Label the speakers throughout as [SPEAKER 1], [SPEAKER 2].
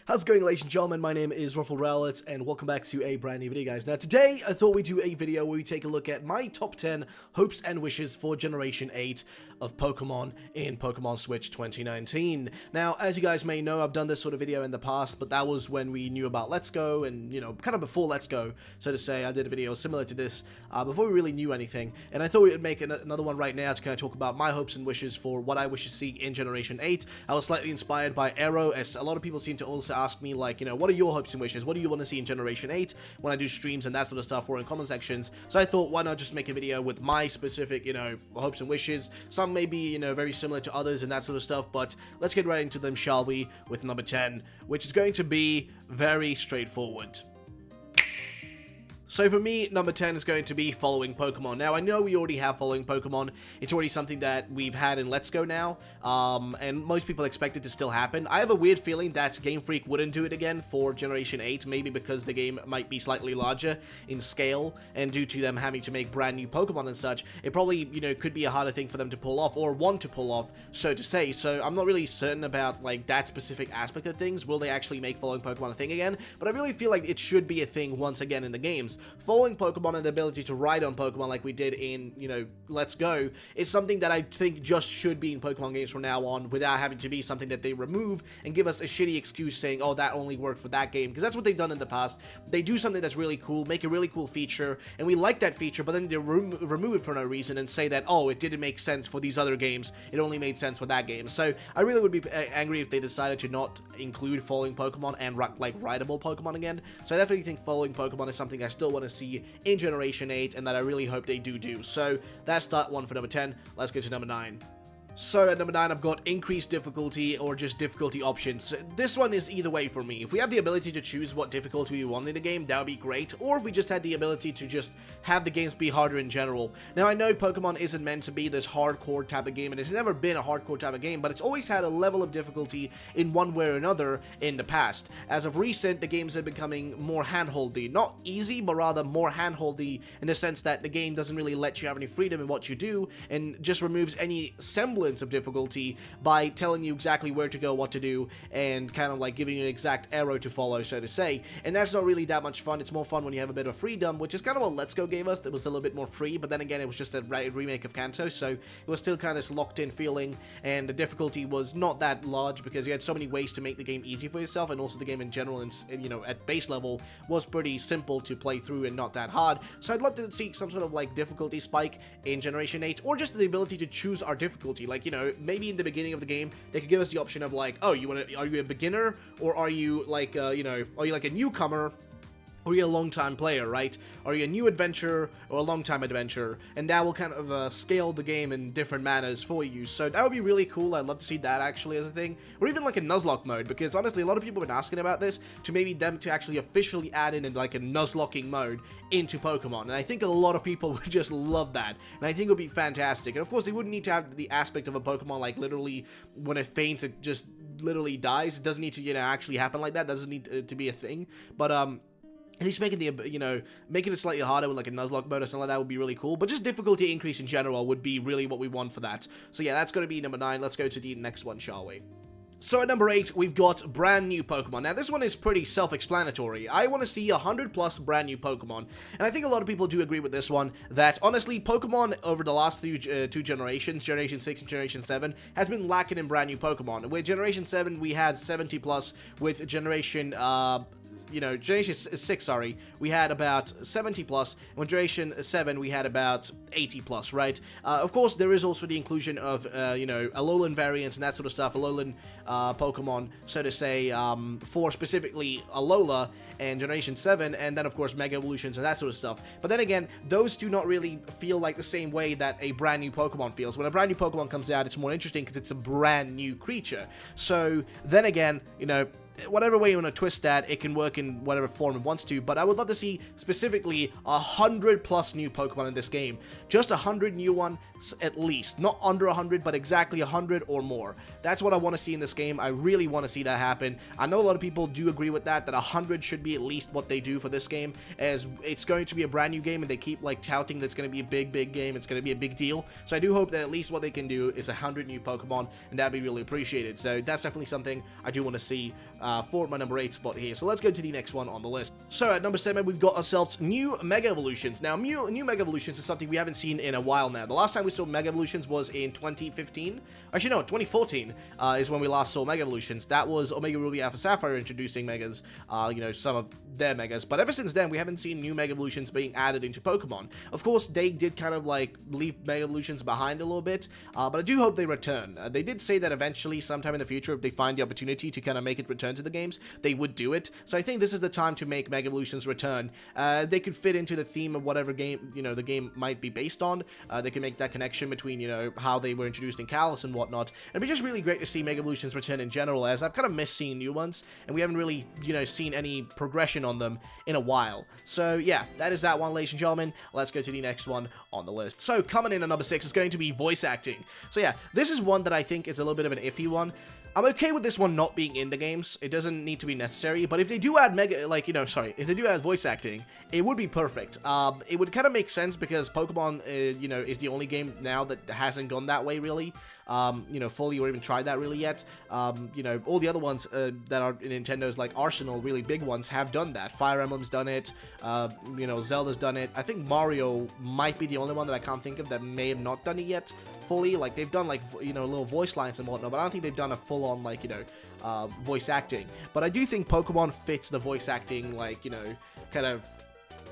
[SPEAKER 1] How's it going, ladies and gentlemen? My name is RuffledRowlit, and welcome back to a brand new video, guys. Now, today, I thought we'd do a video where we take a look at my top 10 hopes and wishes for Generation 8 of Pokemon in Pokemon Switch 2019. Now, as you guys may know, I've done this sort of video in the past, but that was when we knew about Let's Go, and, you know, kind of before Let's Go, so to say. I did a video similar to this before we really knew anything, and I thought we would make another one right now to kind of talk about my hopes and wishes for what I wish to see in Generation 8. I was slightly inspired by Arrow, as a lot of people seem to also ask me, like, you know, what are your hopes and wishes? What do you want to see in Generation 8 when I do streams and that sort of stuff, or in comment sections? So I thought, why not just make a video with my specific, you know, hopes and wishes. Some may be, you know, very similar to others and that sort of stuff, but let's get right into them, shall we, with number 10, which is going to be very straightforward. So for me, number 10 is going to be following Pokemon. Now, I know we already have following Pokemon. It's already something that we've had in Let's Go now, and most people expect it to still happen. I have a weird feeling that Game Freak wouldn't do it again for Generation 8, maybe because the game might be slightly larger in scale, and due to them having to make brand new Pokemon and such, it probably, you know, could be a harder thing for them to pull off, or want to pull off, so to say. So I'm not really certain about, like, that specific aspect of things. Will they actually make following Pokemon a thing again? But I really feel like it should be a thing once again in the games. Following Pokemon and the ability to ride on Pokemon like we did in, you know, Let's Go is something that I think just should be in Pokemon games from now on, without having to be something that they remove and give us a shitty excuse saying, oh, that only worked for that game, because that's what they've done in the past. They do something that's really cool, make a really cool feature, and we like that feature, but then they remove it for no reason and say that, oh, it didn't make sense for these other games, it only made sense for that game. So I really would be angry if they decided to not include following Pokemon and, like, rideable Pokemon again. So I definitely think following Pokemon is something I still want to see in Generation 8, and that I really hope they do. So that's that one for number 10. Let's go to number 9. So at number 9, I've got increased difficulty, or just difficulty options. This one is either way for me. If we have the ability to choose what difficulty we want in the game, that would be great. Or if we just had the ability to just have the games be harder in general. Now, I know Pokemon isn't meant to be this hardcore type of game, and it's never been a hardcore type of game, but it's always had a level of difficulty in one way or another in the past. As of recent, the games have becoming more handholdy. Not easy, but rather more handholdy in the sense that the game doesn't really let you have any freedom in what you do, and just removes any semblance of difficulty by telling you exactly where to go, what to do, and kind of like giving you an exact arrow to follow, so to say. And that's not really that much fun. It's more fun when you have a bit of freedom, which is kind of what Let's Go gave us. It was a little bit more free, but then again, it was just a remake of Kanto, so it was still kind of this locked-in feeling, and the difficulty was not that large because you had so many ways to make the game easy for yourself, and also the game in general, and you know, at base level, was pretty simple to play through and not that hard. So I'd love to see some sort of like difficulty spike in Generation 8, or just the ability to choose our difficulty. Like, you know, maybe in the beginning of the game, they could give us the option of like, oh, are you a beginner, or are you like, you know, are you like a newcomer, or are you a long-time player, right? Are you a new adventurer or a long-time adventurer? And that will kind of scale the game in different manners for you. So that would be really cool. I'd love to see that actually as a thing. Or even like a Nuzlocke mode, because honestly, a lot of people have been asking about this, to maybe them to actually officially add in like a Nuzlocking mode into Pokemon. And I think a lot of people would just love that. And I think it would be fantastic. And of course, they wouldn't need to have the aspect of a Pokemon like literally when it faints, it just literally dies. It doesn't need to, you know, actually happen like that. It doesn't need to be a thing. But, at least making the, you know, making it slightly harder with like a Nuzlocke mode or something like that would be really cool. But just difficulty increase in general would be really what we want for that. So yeah, that's going to be number 9. Let's go to the next one, shall we? So at number 8, we've got brand new Pokemon. Now, this one is pretty self-explanatory. I want to see 100+ brand new Pokemon. And I think a lot of people do agree with this one, that honestly, Pokemon over the last two generations, Generation 6 and Generation 7, has been lacking in brand new Pokemon. With Generation 7, we had 70+. With Generation, you know, Generation 6, sorry, we had about 70+, and with Generation 7, we had about 80+, right? Of course, there is also the inclusion of, you know, Alolan variants and that sort of stuff, Alolan Pokemon, so to say, for specifically Alola and Generation 7, and then, of course, Mega Evolutions and that sort of stuff. But then again, those do not really feel like the same way that a brand new Pokemon feels. When a brand new Pokemon comes out, it's more interesting because it's a brand new creature. So, then again, you know, whatever way you want to twist that, it can work in whatever form it wants to, but I would love to see specifically 100+ new Pokemon in this game. Just 100 new one, at least. Not under 100, but exactly 100 or more. That's what I want to see in this game. I really want to see that happen. I know a lot of people do agree with that 100 should be at least what they do for this game, as it's going to be a brand new game, and they keep like touting that it's going to be a big game, it's going to be a big deal. So I do hope that at least what they can do is 100 new Pokemon, and that'd be really appreciated. So that's definitely something I do want to see for my number 8 spot here. So let's go to the next one on the list. So at number 7, we've got ourselves new Mega Evolutions. Now, new Mega Evolutions is something we haven't seen in a while now. The last time we saw Mega Evolutions was in 2015. Actually, no, 2014 is when we last saw Mega Evolutions. That was Omega Ruby Alpha Sapphire introducing Megas, you know, some of their Megas. But ever since then, we haven't seen new Mega Evolutions being added into Pokemon. Of course, they did kind of like leave Mega Evolutions behind a little bit, but I do hope they return. They did say that eventually, sometime in the future, if they find the opportunity to kind of make it return to the games, they would do it. So I think this is the time to make Mega Evolutions return. They could fit into the theme of whatever game, you know, the game might be based on. They can make that connection between, you know, how they were introduced in Kalos and whatnot. It'd be just really great to see Mega Evolutions return in general, as I've kind of missed seeing new ones, and we haven't really, you know, seen any progression on them in a while. So yeah, that is that one, ladies and gentlemen. Let's go to the next one on the list. So coming in at number 6 is going to be voice acting. So yeah, this is one that I think is a little bit of an iffy one. I'm okay with this one not being in the games. It doesn't need to be necessary, but if they do add if they do add voice acting, it would be perfect. It would kind of make sense because Pokemon, you know, is the only game now that hasn't gone that way, really. You know, fully or even tried that really yet. You know, all the other ones that are in Nintendo's, like, arsenal, really big ones, have done that. Fire Emblem's done it, you know, Zelda's done it. I think Mario might be the only one that I can't think of that may have not done it yet fully. Like, they've done, like, you know, little voice lines and whatnot, but I don't think they've done a full-on, like, you know, voice acting. But I do think Pokemon fits the voice acting, like, you know, kind of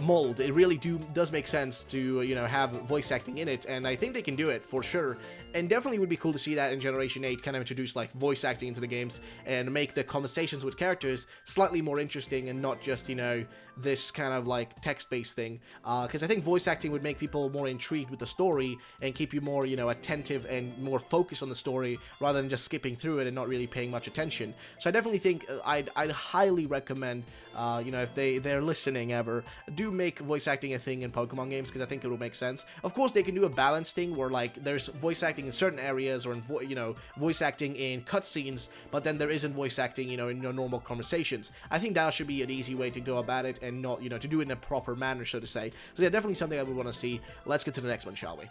[SPEAKER 1] mold. It really does make sense to, you know, have voice acting in it, and I think they can do it for sure. And definitely would be cool to see that in Generation 8, kind of introduce, like, voice acting into the games and make the conversations with characters slightly more interesting and not just, you know, this kind of, like, text-based thing. Because I think voice acting would make people more intrigued with the story and keep you more, you know, attentive and more focused on the story rather than just skipping through it and not really paying much attention. So I definitely think I'd highly recommend, you know, if they're listening ever, do make voice acting a thing in Pokemon games, because I think it will make sense. Of course, they can do a balanced thing where, like, there's voice acting in certain areas, or in you know, voice acting in cutscenes, but then there isn't voice acting, you know, in your normal conversations. I think that should be an easy way to go about it, and not, you know, to do it in a proper manner, so to say. So yeah, definitely something I would want to see. Let's get to the next one, shall we?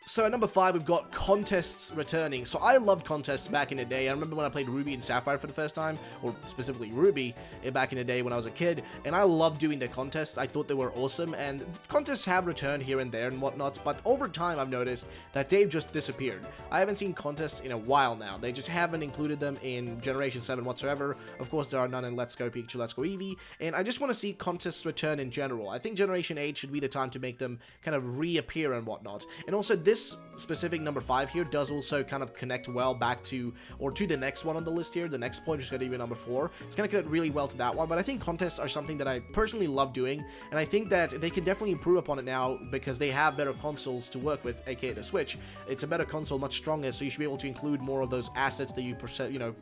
[SPEAKER 1] So at number 5, we've got contests returning. So I loved contests back in the day. I remember when I played Ruby and Sapphire for the first time, or specifically Ruby, back in the day when I was a kid, and I loved doing the contests. I thought they were awesome, and contests have returned here and there and whatnot, but over time I've noticed that they've just disappeared. I haven't seen contests in a while now. They just haven't included them in Generation 7 whatsoever. Of course, there are none in Let's Go Pikachu, Let's Go Eevee, and I just want to see contests return in general. I think Generation 8 should be the time to make them kind of reappear and whatnot. And also, this specific number 5 here does also kind of connect well back to, or to the next one on the list here, the next point, which is going to be number 4. It's going to connect really well to that one, but I think contests are something that I personally love doing, and I think that they can definitely improve upon it now because they have better consoles to work with, aka the Switch. It's a better console, much stronger, so you should be able to include more of those assets that you know,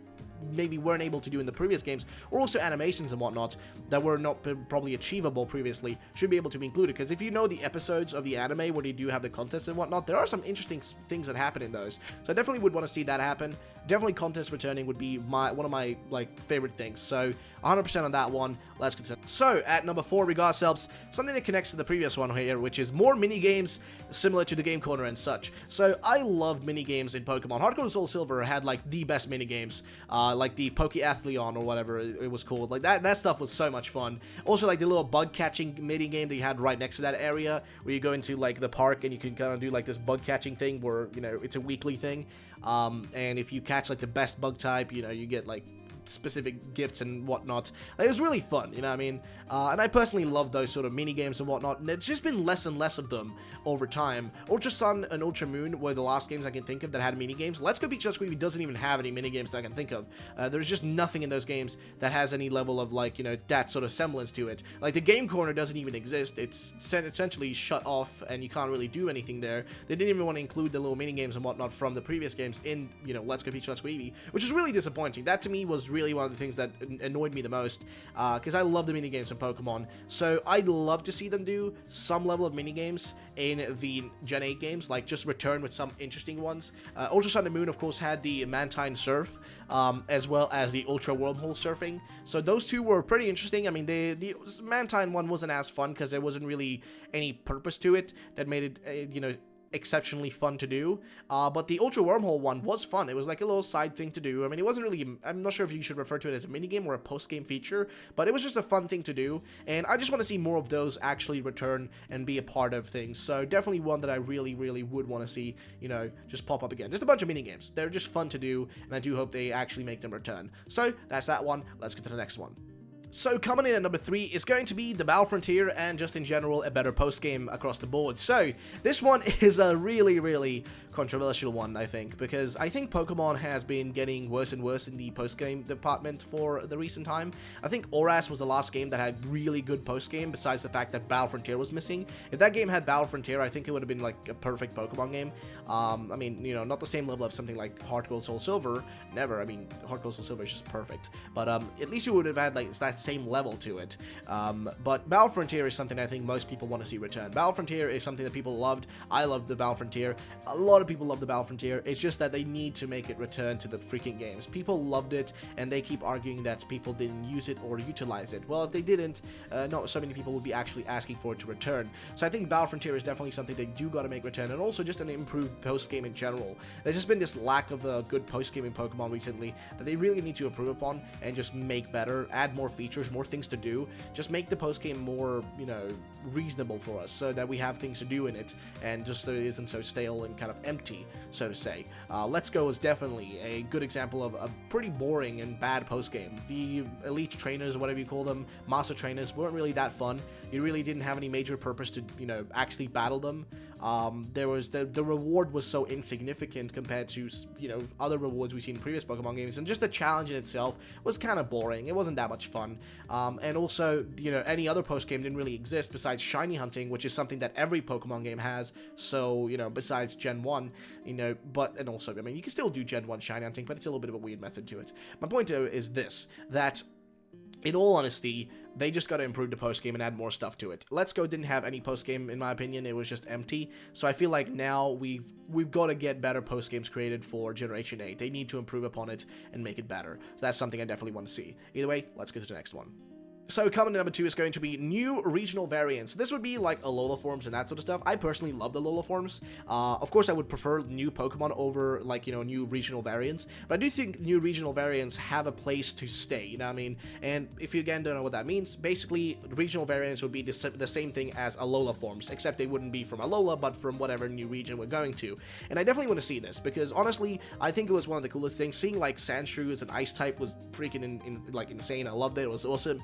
[SPEAKER 1] maybe weren't able to do in the previous games, or also animations and whatnot that were not probably achievable previously should be able to be included, because if you know the episodes of the anime where they do have the contests and whatnot, there are some interesting things that happen in those, so I definitely would want to see that happen. Definitely contests returning would be one of my, like, favorite things, so 100% on that one. Let's continue. So at number 4, we got ourselves something that connects to the previous one here, which is more mini games similar to the Game Corner and such. So I loved mini games in Pokemon. Hard Gold Soul Silver had, like, the best mini games, like the Pokeathlon or whatever it was called. Like, that stuff was so much fun. Also, like, the little bug catching mini game that you had right next to that area, where you go into, like, the park and you can kind of do, like, this bug catching thing where, you know, it's a weekly thing. And if you catch, like, the best bug type, you know, you get, like, specific gifts and whatnot. Like, it was really fun, you know what I mean? And I personally love those sort of mini games and whatnot, and it's just been less and less of them over time. Ultra Sun and Ultra Moon were the last games I can think of that had mini games. Let's Go Pikachu, Let's Go Eevee doesn't even have any mini games that I can think of. There's just nothing in those games that has any level of, like, you know, that sort of semblance to it. Like, the Game Corner doesn't even exist. It's essentially shut off, and you can't really do anything there. They didn't even want to include the little mini games and whatnot from the previous games in, you know, Let's Go Pikachu, Let's Go Eevee, which is really disappointing. That to me was really really one of the things that annoyed me the most, because I love the minigames in Pokemon. So I'd love to see them do some level of minigames in the Gen 8 games, like just return with some interesting ones. Ultra Sun and Moon, of course, had the Mantine Surf, as well as the Ultra Wormhole Surfing. So those two were pretty interesting. I mean, the Mantine one wasn't as fun because there wasn't really any purpose to it that made it, you know, exceptionally fun to do, but the Ultra Wormhole one was fun. It was like a little side thing to do. I mean, it wasn't really, I'm not sure if you should refer to it as a minigame or a post-game feature, but it was just a fun thing to do, and I just want to see more of those actually return and be a part of things. So definitely one that I really would want to see, you know, just pop up again. Just a bunch of minigames. They're just fun to do, and I do hope they actually make them return. So that's that one. Let's get to the next one. So coming in at number 3 is going to be the Battle Frontier, and just in general a better post-game across the board. So this one is a really controversial one, I think, because I think Pokemon has been getting worse and worse in the post-game department for the recent time. I think ORAS was the last game that had really good post-game, besides the fact that Battle Frontier was missing. If that game had Battle Frontier, I think it would have been like a perfect Pokemon game. I mean, you know, not the same level of something like Heart Gold Soul Silver, never. I mean, Heart Gold Soul Silver is just perfect, but at least you would have had like that same level to it. But Battle Frontier is something I think most people want to see return. Battle Frontier is something that people loved. I loved the Battle Frontier. A lot of people love the Battle Frontier. It's just that they need to make it return to the freaking games. People loved it, and they keep arguing that people didn't use it or utilize it. Well, if they didn't, not so many people would be actually asking for it to return. So I think Battle Frontier is definitely something they do got to make return, and also just an improved post-game in general. There's just been this lack of a good post-game in Pokemon recently that they really need to improve upon and just make better, add more features, more things to do, just make the post-game more, you know, reasonable for us, so that we have things to do in it, and just so it isn't so stale and kind of empty, so to say. Let's Go is definitely a good example of a pretty boring and bad post-game. The elite trainers, or whatever you call them, master trainers, weren't really that fun. You really didn't have any major purpose to, you know, actually battle them. There was the reward was so insignificant compared to, you know, other rewards we've seen in previous Pokemon games, and just the challenge in itself was kind of boring. It wasn't that much fun. And also, you know, any other post game didn't really exist besides shiny hunting, which is something that every Pokemon game has. So, you know, besides Gen 1, you know, and also, I mean, you can still do Gen 1 shiny hunting, but it's a little bit of a weird method to it. My point is this, that in all honesty, they just got to improve the post-game and add more stuff to it. Let's Go didn't have any post-game, in my opinion. It was just empty. So I feel like now we've got to get better post-games created for Generation 8. They need to improve upon it and make it better. So that's something I definitely want to see. Either way, let's get to the next one. So coming to number 2 is going to be new regional variants. This would be like Alola forms and that sort of stuff. I personally love the Alola forms. Of course, I would prefer new Pokemon over, like, you know, new regional variants. But I do think new regional variants have a place to stay, you know what I mean? And if you again don't know what that means, basically, regional variants would be the same thing as Alola forms, except they wouldn't be from Alola, but from whatever new region we're going to. And I definitely want to see this, because honestly, I think it was one of the coolest things. Seeing, like, Sandshrew as an ice type was freaking like insane. I loved it. It was awesome.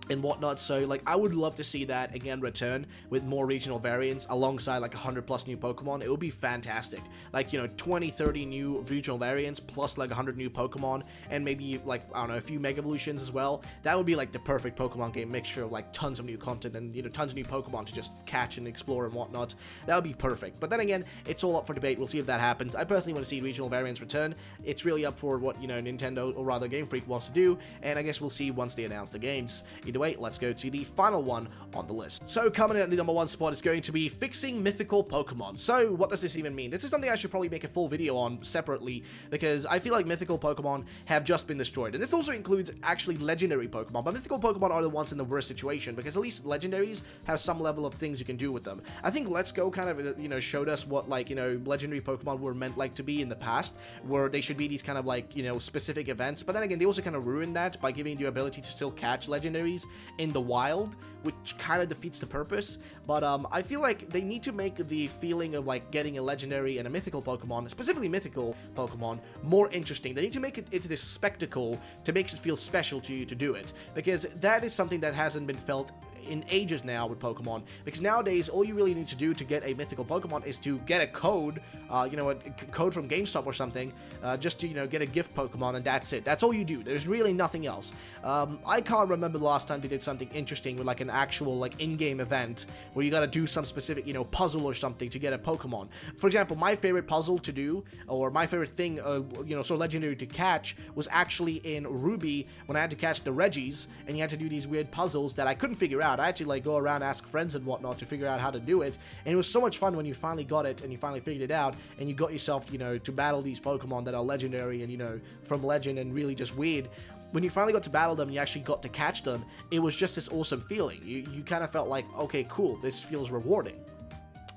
[SPEAKER 1] And whatnot, so like I would love to see that again return with more regional variants alongside like 100 plus new Pokemon. It would be fantastic, like, you know, 20-30 new regional variants plus like 100 new Pokemon, and maybe like, I don't know, a few Mega Evolutions as well. That would be like the perfect Pokemon game mixture of like tons of new content and, you know, tons of new Pokemon to just catch and explore and whatnot. That would be perfect. But then again, it's all up for debate. We'll see if that happens. I personally want to see regional variants return. It's really up for what, you know, Nintendo, or rather Game Freak, wants to do, and I guess we'll see once they announce the games. Either way, let's go to the final one on the list. So coming in at the number 1 spot is going to be fixing mythical Pokemon. So what does this even mean? This is something I should probably make a full video on separately, because I feel like mythical Pokemon have just been destroyed. And this also includes actually legendary Pokemon, but mythical Pokemon are the ones in the worst situation, because at least legendaries have some level of things you can do with them. I think Let's Go kind of, you know, showed us what, like, you know, legendary Pokemon were meant like to be in the past, where they should be these kind of like, you know, specific events. But then again, they also kind of ruined that by giving you the ability to still catch legendaries in the wild, which kind of defeats the purpose. But I feel like they need to make the feeling of like getting a legendary and a mythical Pokemon, specifically mythical Pokemon, more interesting. They need to make it into this spectacle to make it feel special to you to do it, because that is something that hasn't been felt in ages now with Pokemon, because nowadays all you really need to do to get a mythical Pokemon is to get a code you know, a code from GameStop or something, just to, you know, get a gift Pokemon, and that's it. That's all you do. There's really nothing else. I can't remember the last time they did something interesting with, like, an actual, like, in-game event where you gotta do some specific, you know, puzzle or something to get a Pokemon. For example, my favorite puzzle to do, or my favorite thing, you know, so legendary to catch, was actually in Ruby when I had to catch the Reggies, and you had to do these weird puzzles that I couldn't figure out. I had to, like, go around, ask friends and whatnot to figure out how to do it, and it was so much fun when you finally got it, and you finally figured it out, and you got yourself, you know, to battle these Pokemon that are legendary and, you know, from Legend and really just weird. When you finally got to battle them, you actually got to catch them, it was just this awesome feeling. You kind of felt like, okay, cool, this feels rewarding.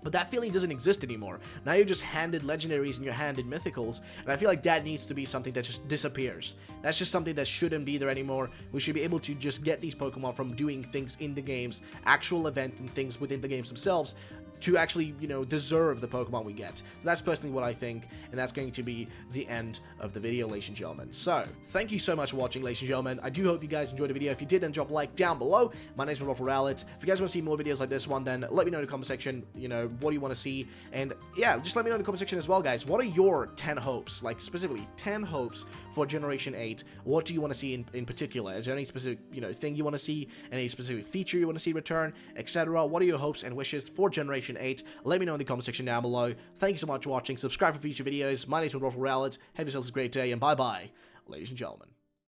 [SPEAKER 1] But that feeling doesn't exist anymore. Now you're just handed legendaries and you're handed mythicals, and I feel like that needs to be something that just disappears. That's just something that shouldn't be there anymore. We should be able to just get these Pokemon from doing things in the games, actual event and things within the games themselves, to actually, you know, deserve the Pokemon we get. That's personally what I think, and that's going to be the end of the video, ladies and gentlemen. So, thank you so much for watching, ladies and gentlemen. I do hope you guys enjoyed the video. If you did, then drop a like down below. My name is RuffledRowlit. If you guys want to see more videos like this one, then let me know in the comment section, you know, what do you want to see, and yeah, just let me know in the comment section as well, guys. What are your 10 hopes, like specifically 10 hopes for Generation 8? What do you want to see in particular? Is there any specific, you know, thing you want to see, any specific feature you want to see return, etc.? What are your hopes and wishes for Generation 8? Let me know in the comment section down below. Thank you so much for watching. Subscribe for future videos. My name is RuffledRowlit. Have yourselves a great day, and bye-bye, ladies and gentlemen.